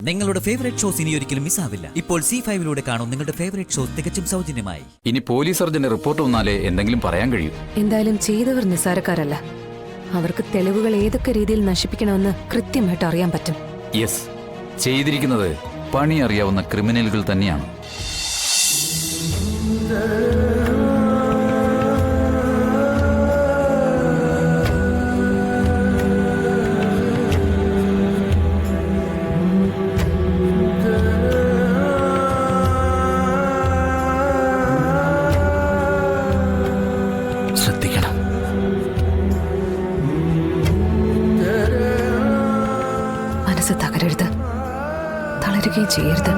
നിങ്ങളുടെ favourite shows ഇനി ഒരിക്കലും മിസ്സാവില്ല. ഇപ്പോൾ C5 കാണും നിങ്ങളുടെ ഫേവറേറ്റ് ഷോസ് തികച്ചും സൗജന്യമായി. ഇനി പോലീസ് സർജന്റെ റിപ്പോർട്ട് വന്നാലേ എന്തെങ്കിലും പറയാൻ കഴിയൂ. എന്തായാലും ചെയ്തവർ നിസ്സാരക്കാരല്ല. അവർക്ക് തെളിവുകൾ ഏതൊക്കെ രീതിയിൽ നശിപ്പിക്കണമെന്ന് കൃത്യമായിട്ട് അറിയാൻ പറ്റും. യെസ്, ചെയ്തിരിക്കുന്നത് പണി അറിയാവുന്ന ക്രിമിനലുകൾ തന്നെയാണ്. ശ്രദ്ധിക്കണം. മനസ്സ് തകരരുത്, തളരുകയും ചെയ്യരുത്.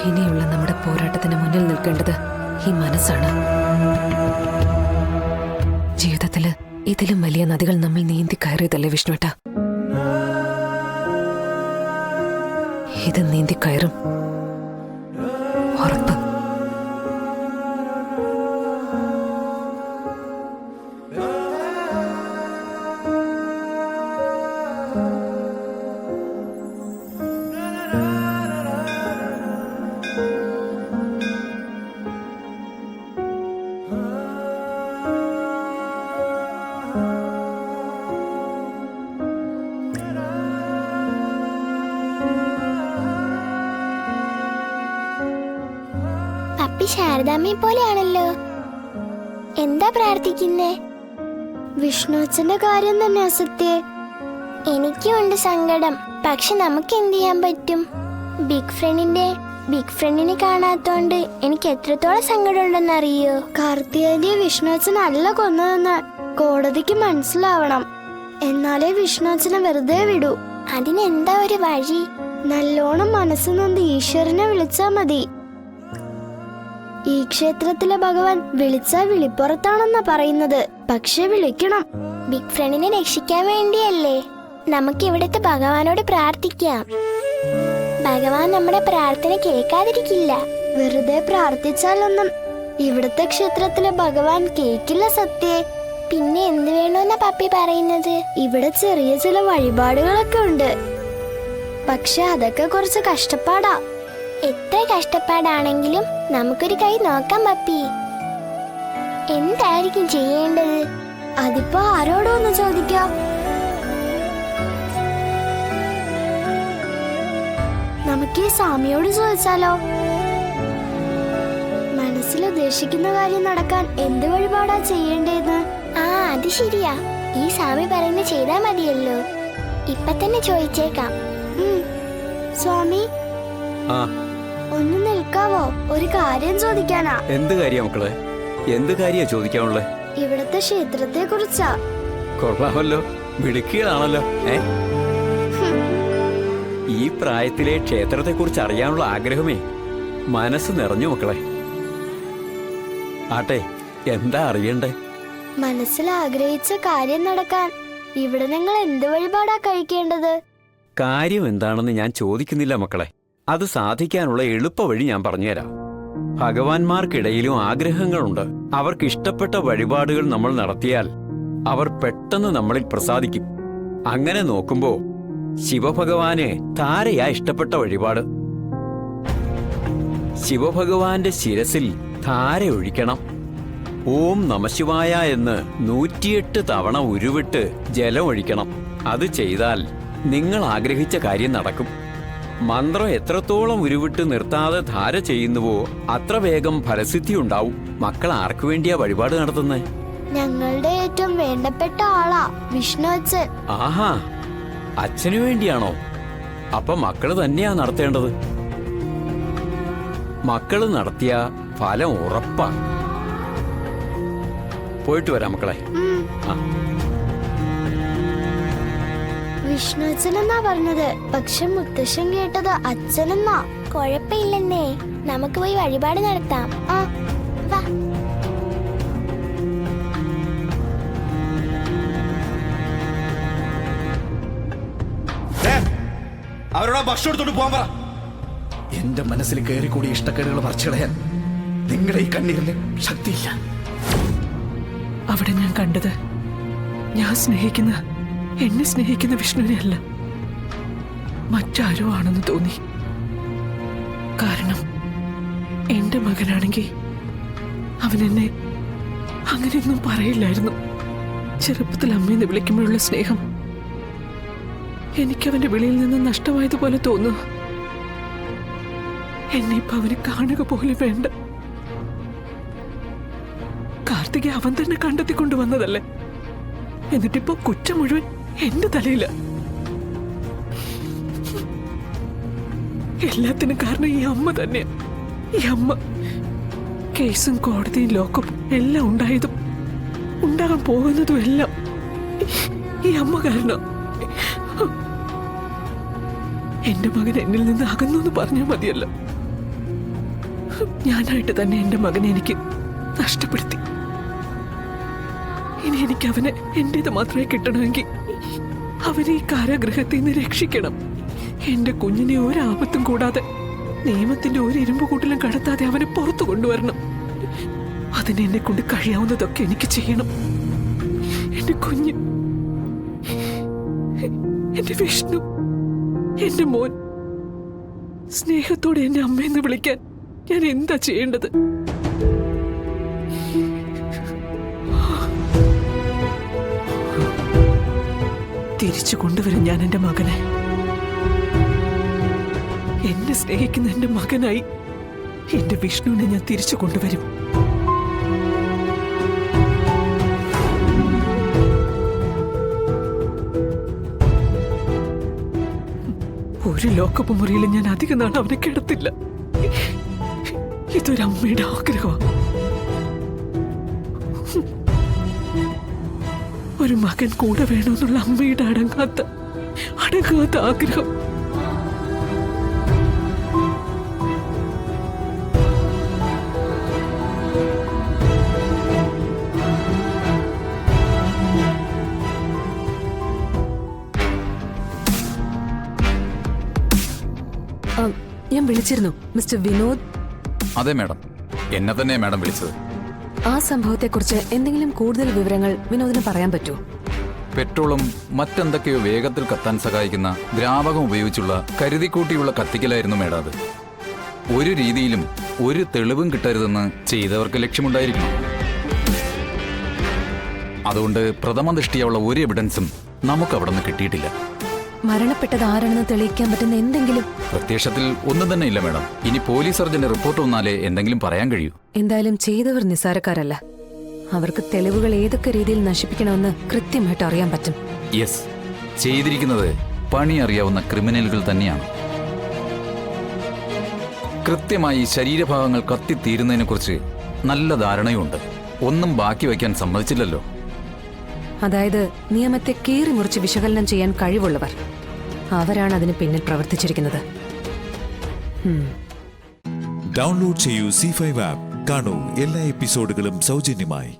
ഇനിയുള്ള നമ്മുടെ പോരാട്ടത്തിന് മുന്നിൽ നിൽക്കേണ്ടത് ഈ മനസ്സാണ്. ജീവിതത്തില് ഇതിലും വലിയ നദികൾ നമ്മൾ നീന്തി കയറിയതല്ലേ വിഷ്ണുവേട്ട? ഇത് നീന്തി കയറും, ഉറപ്പ്. പപ്പി ശാരദാമ്മയെ പോലെയാണല്ലോ. എന്താ പ്രാർത്ഥിക്കുന്നേ? വിഷ്ണുച്ചന്റെ കാര്യം തന്നെ സത്യ. എനിക്കും ഉണ്ട് സങ്കടം. പക്ഷെ നമുക്ക് എന്ത് ചെയ്യാൻ പറ്റും? ബിഗ് ഫ്രണ്ടിനെ കാണാത്തോണ്ട് എനിക്ക് എത്രത്തോളം സങ്കടം ഉണ്ടെന്ന് അറിയോ? കാർത്തികേയ വിഷ്ണുച്ചൻ അല്ല കൊന്നതെന്ന് കോടതിക്ക് മനസ്സിലാവണം. എന്നാലേ വിഷ്ണുച്ചനെ വെറുതെ വിടൂ. അതിനെന്താ ഒരു വഴി? നല്ലോണം മനസ്സ് നൊന്ന് ഈശ്വരനെ വിളിച്ചാ മതി. ഈ ക്ഷേത്രത്തിലെ ഭഗവാൻ വിളിച്ചാ വിളിപ്പുറത്താണെന്നാ പറയുന്നത്. പക്ഷെ വിളിക്കണം. ബിഗ് ഫ്രണ്ടിനെ രക്ഷിക്കാൻ വേണ്ടിയല്ലേ? നമുക്ക് ഇവിടുത്തെ ഭഗവാനോട് പ്രാർത്ഥിക്കാം. ഭഗവാൻ നമ്മുടെ പ്രാർത്ഥന കേൾക്കാതിരിക്കില്ല. വെറുതെ പ്രാർത്ഥിച്ചാലൊന്നും ഇവിടുത്തെ ക്ഷേത്രത്തിലെ ഭഗവാൻ കേൾക്കില്ല സത്യേ. പിന്നെ എന്ത് വേണോന്നാ പപ്പി പറയുന്നത്? ഇവിടെ ചെറിയ ചില വഴിപാടുകളൊക്കെ ഉണ്ട്. പക്ഷെ അതൊക്കെ കുറച്ച് കഷ്ടപ്പാടാ. എത്ര കഷ്ടപ്പാടാണെങ്കിലും നമുക്കൊരു കൈ നോക്കാം പപ്പി. എന്തായിരിക്കും ചെയ്യേണ്ടത്? അതിപ്പോ ആരോടോ ഒന്ന് ചോദിക്കാം. നമുക്ക് ഈ സ്വാമിയോട് ചോദിച്ചാലോ? മനസ്സിൽ ഉദ്ദേശിക്കുന്ന കാര്യം നടക്കാൻ എന്ത് വഴിപാടാ ചെയ്യേണ്ടതെന്ന്. ആ, അത് ശരിയാ. ഈ സ്വാമി പറയുന്നത് ചെയ്താ മതിയല്ലോ. ഇപ്പൊ തന്നെ ചോദിച്ചേക്കാം. സ്വാമി, ഒന്ന് നിൽക്കാവോ? ഒരു കാര്യം ചോദിക്കാനാ. എന്ത് കാര്യം മക്കളെ? എന്ത് കാര്യ ചോദിക്കാനുള്ളത്? ഇവിടത്തെ ക്ഷേത്രത്തെ കുറിച്ചാ. കൊള്ളാമല്ലോ, മിടുക്കികളാണല്ലോ. ഈ പ്രായത്തിലെ ക്ഷേത്രത്തെ കുറിച്ച് അറിയാനുള്ള ആഗ്രഹമേ മനസ്സ് നിറഞ്ഞു മക്കളെ. ആട്ടെ, എന്താ അറിയണ്ടേ? മനസ്സിൽ ആഗ്രഹിച്ച കാര്യം നടക്കാൻ ഇവിടെ നിങ്ങൾ എന്ത് വഴിപാടാ കഴിക്കേണ്ടത്? കാര്യം എന്താണെന്ന് ഞാൻ ചോദിക്കുന്നില്ല മക്കളെ. അത് സാധിക്കാനുള്ള എളുപ്പ വഴി ഞാൻ പറഞ്ഞുതരാം. ഭഗവാന്മാർക്കിടയിലും ആഗ്രഹങ്ങളുണ്ട്. അവർക്ക് ഇഷ്ടപ്പെട്ട വഴിപാടുകൾ നമ്മൾ നടത്തിയാൽ അവർ പെട്ടെന്ന് നമ്മളിൽ പ്രസാദിക്കും. അങ്ങനെ നോക്കുമ്പോ ശിവഭഗവാന് താരയാ ഇഷ്ടപ്പെട്ട വഴിപാട്. ശിവഭഗവാന്റെ ശിരസിൽ ധാര ഒഴിക്കണം. ഓം നമശിവായ എന്ന് 108 തവണ ഉരുവിട്ട് ജലം ഒഴിക്കണം. അത് ചെയ്താൽ നിങ്ങൾ ആഗ്രഹിച്ച കാര്യം നടക്കും. മന്ത്രം എത്രത്തോളം ഉരുവിട്ട് നിർത്താതെ ധാര ചെയ്യുന്നുവോ അത്ര വേഗം ഫലസിദ്ധി ഉണ്ടാവും. മക്കൾ ആർക്കു വേണ്ടിയാ വഴിപാട് നടത്തുന്നേ? ഞങ്ങളുടെ ഏറ്റവും വേണ്ടപ്പെട്ട ആളാ വിഷ്ണു അച്ഛൻ. ആഹാ, അച്ഛനു വേണ്ടിയാണോ? അപ്പൊ മക്കള് തന്നെയാ നടത്തേണ്ടത്. മക്കള് നടത്തിയ ഫലം ഉറപ്പാ. പോയിട്ട് വരാം മക്കളെ. വിഷ്ണു അച്ഛനെന്നാ പറഞ്ഞത്. പക്ഷെ മുത്തശ്ശൻ കേട്ടത് അച്ഛനെന്നാ. കുഴപ്പമില്ലെന്നേ, നമുക്ക് പോയി വഴിപാട് നടത്താം. വാ. അവരോട് ഭക്ഷണം എടുത്തോണ്ട് പോകാൻ പറ. എന്റെ മനസ്സിൽ കയറിക്കൂടി ഇഷ്ടക്കേടുകൾ പറിച്ചു കളയാൻ നിങ്ങളുടെ ഈ കണ്ണീരിന് ശക്തിയില്ല. അവിടെ ഞാൻ കണ്ടത് ഞാൻ സ്നേഹിക്കുന്ന എന്നെ സ്നേഹിക്കുന്ന വിഷ്ണുവിനെ അല്ല, മറ്റാരോ ആണെന്ന് തോന്നി. കാരണം എന്റെ മകനാണെങ്കിൽ അവൻ എന്നെ അങ്ങനെയൊന്നും പറയില്ലായിരുന്നു. ചെറുപ്പത്തിൽ അമ്മയെന്ന് വിളിക്കുമ്പോഴുള്ള സ്നേഹം എനിക്കവന്റെ വിളിയിൽ നിന്ന് നഷ്ടമായതുപോലെ തോന്നുക. എന്നെ ഇപ്പൊ അവന് കാണുക പോലും വേണ്ട. കാർത്തികെ അവൻ തന്നെ കണ്ടെത്തിക്കൊണ്ടുവന്നതല്ലേ, എന്നിട്ടിപ്പോ കുറ്റം മുഴുവൻ എന്റെ തലയില. എല്ലാത്തിനും കാരണം ഈ അമ്മ തന്നെയാ. ഈ അമ്മ കേസും കോടതിയും ലോക്കപ്പും എല്ലാം ഉണ്ടായതും ഉണ്ടാകാൻ പോകുന്നതും എല്ലാം ഈ അമ്മ കാരണം. എന്റെ മകൻ എന്നിൽ നിന്ന് അകന്നു എന്ന് പറഞ്ഞാൽ മതിയല്ലോ. ഞാനായിട്ട് തന്നെ എന്റെ മകനെ എനിക്ക് നഷ്ടപ്പെടുത്തി. ഇനി എനിക്ക് അവനെ എന്റേത് മാത്രമേ കിട്ടണമെങ്കിൽ അവനെ ഈ കാരാഗൃഹത്തിൽ നിന്ന് രക്ഷിക്കണം. എന്റെ കുഞ്ഞിനെ ഒരാപത്തും കൂടാതെ നിയമത്തിന്റെ ഒരു ഇരുമ്പ് കൂട്ടിലും കടത്താതെ അവനെ പുറത്തു കൊണ്ടുവരണം. അതിന് എന്നെ കൊണ്ട് കഴിയാവുന്നതൊക്കെ എനിക്ക് ചെയ്യണം. എന്റെ കുഞ്ഞ്, എന്റെ വിഷ്ണു, എന്റെ മോൻ, സ്നേഹത്തോടെ എന്നെ അമ്മയെന്ന് വിളിക്കാൻ ഞാൻ എന്താ ചെയ്യേണ്ടത്? തിരിച്ചു കൊണ്ടുവരും ഞാൻ എന്റെ മകനെ. എന്നെ സ്നേഹിക്കുന്ന എന്റെ മകനായി എന്റെ വിഷ്ണുവിനെ ഞാൻ തിരിച്ചു കൊണ്ടുവരും. ഒരു ലോക്കപ്പ് മുറിയിൽ ഞാൻ അധിക നാൾ അവനെ കിടത്തില്ല. ഇതൊരമ്മയുടെ ആഗ്രഹമാണ്. ഒരു മകൻ കൂടെ വേണമെന്നുള്ള അമ്മയുടെ അടങ്ങാത്ത ആഗ്രഹം. ഞാൻ വിളിച്ചിരുന്നു മിസ്റ്റർ വിനോദ്. അതെ മാഡം, എന്നെ തന്നെ മാഡം വിളിച്ചത്. ആ സംഭവത്തെക്കുറിച്ച് എന്തെങ്കിലും കൂടുതൽ വിവരങ്ങൾ വിനോദിന് പറയാൻ പറ്റുമോ? പെട്രോളും മറ്റെന്തൊക്കെയോ വേഗത്തിൽ കത്താൻ സഹായിക്കുന്ന ദ്രാവകം ഉപയോഗിച്ചുള്ള കരുതിക്കൂട്ടിയുള്ള കത്തിക്കലായിരുന്നു മേഡം അത്. ഒരു രീതിയിലും ഒരു തെളിവും കിട്ടരുതെന്ന് ചെയ്തവർക്ക് ലക്ഷ്യമുണ്ടായിരിക്കണം. അതുകൊണ്ട് പ്രഥമ ദൃഷ്ടിയുള്ള ഒരു എവിഡൻസും നമുക്ക് അവിടെ നിന്ന് കിട്ടിയിട്ടില്ല. മരണപ്പെട്ടത് ആരാണെന്ന് തെളിയിക്കാൻ പറ്റുന്ന എന്തെങ്കിലും? പ്രത്യക്ഷത്തിൽ ഒന്നും തന്നെ ഇല്ല മേഡം. ഇനി പോലീസ് സർജന്റെ റിപ്പോർട്ട് വന്നാലേ എന്തെങ്കിലും പറയാൻ കഴിയൂ. എന്തായാലും ചെയ്തവർ നിസ്സാരക്കാരല്ല. അവർക്ക് തെളിവുകൾ ഏതൊക്കെ രീതിയിൽ നശിപ്പിക്കണമെന്ന് കൃത്യമായിട്ട് അറിയാൻ പറ്റും. യെസ്, ചെയ്തിരിക്കുന്നത് പണി അറിയാവുന്ന ക്രിമിനലുകൾ തന്നെയാണ്. കൃത്യമായി ശരീരഭാഗങ്ങൾ കത്തിത്തീരുന്നതിനെ കുറിച്ച് നല്ല ധാരണയുണ്ട്. ഒന്നും ബാക്കി വയ്ക്കാൻ സമ്മതിച്ചില്ലല്ലോ. അതായത് നിയമത്തെ കീറി മുറിച്ച് വിശകലനം ചെയ്യാൻ കഴിവുള്ളവർ. അവരാണ് അതിന് പിന്നിൽ പ്രവർത്തിച്ചിരിക്കുന്നത്. ഡൗൺലോഡ് ചെയ്യൂ C5 ആപ്പ്. കാണൂ എല്ലാ എപ്പിസോഡുകളും സൗജന്യമായി.